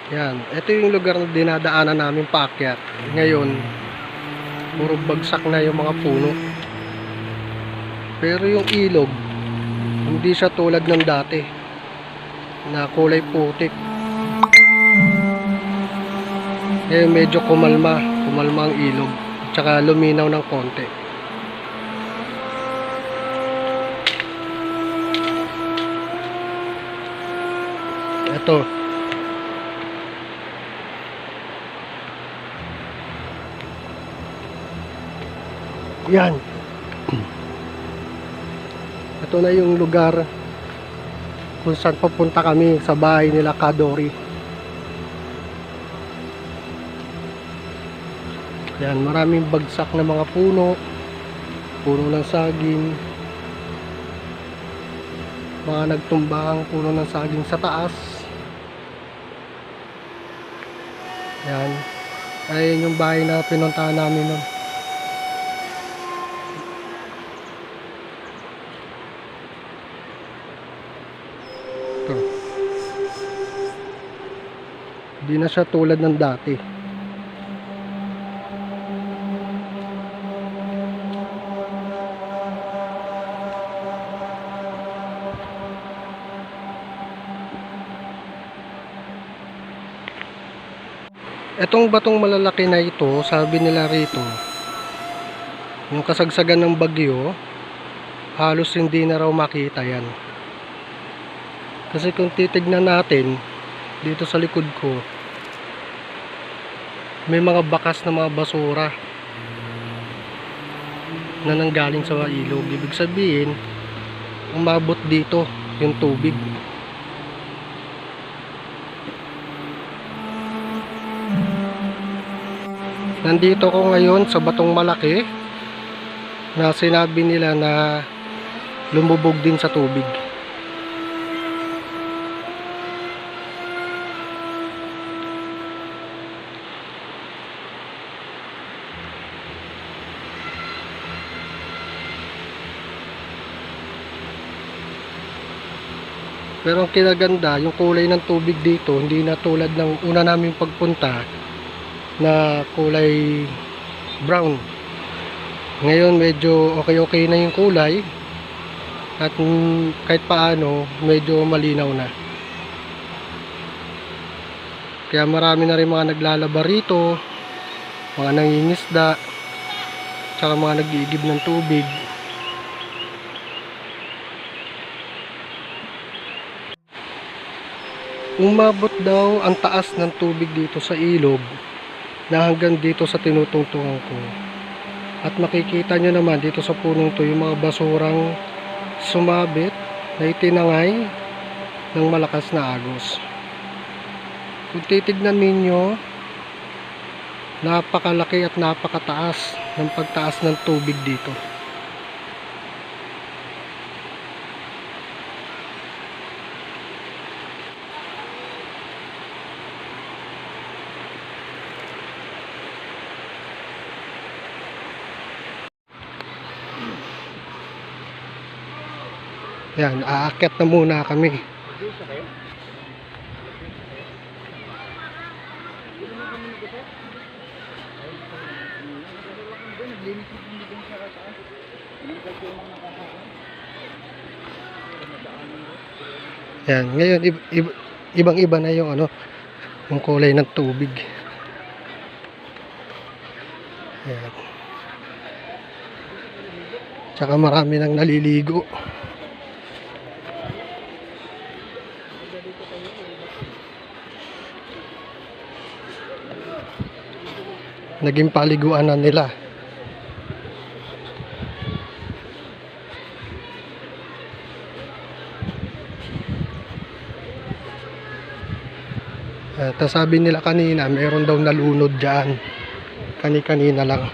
Yan, ito yung lugar na dinadaanan namin paakyat. Ngayon, puro bagsak na yung mga puno. Pero yung ilog, hindi siya tulad ng dati na kulay putik. Ngayon medyo kumalma ang ilog. Tsaka luminaw ng konti. Ito. Yan. Ito na yung lugar kung saan papunta kami, sa bahay nila Kadori. Yan, maraming bagsak na mga puno ng saging, mga nagtumbang puno ng saging sa taas. Yan, ayun yung bahay na pinuntahan namin nun. Ito. Hindi na siya tulad ng dati. Etong batong malalaki na ito, sabi nila rito, yung kasagsagan ng bagyo, halos hindi na raw makita yan. Kasi kung titignan natin, dito sa likod ko, may mga bakas na mga basura na nanggaling sa ilog. Ibig sabihin, umabot dito yung tubig. Nandito ko ngayon sa batong malaki na sinabi nila na lumubog din sa tubig. Pero ang kinaganda, yung kulay ng tubig dito, hindi na tulad ng una naming pagpunta na kulay brown. Ngayon medyo okay na yung kulay at kahit paano medyo malinaw na. Kaya marami na rin mga naglalaba rito, mga nangingisda, tsaka mga nag-iigib ng tubig. Umabot daw ang taas ng tubig dito sa ilog na hanggang dito sa tinutungtungan ko. At makikita nyo naman dito sa punong to yung mga basurang sumabit na itinangay ng malakas na agos. Kung titignan ninyo, napakalaki at napakataas ng pagtaas ng tubig dito. Yan, aakyat na muna kami. Yan, ngayon ibang-iba na yung yung kulay ng tubig. Yan. Tsaka marami nang naliligo. Naging paliguan na nila. At sabi nila kanina, mayroon daw nalunod dyan. Kani-kanina lang.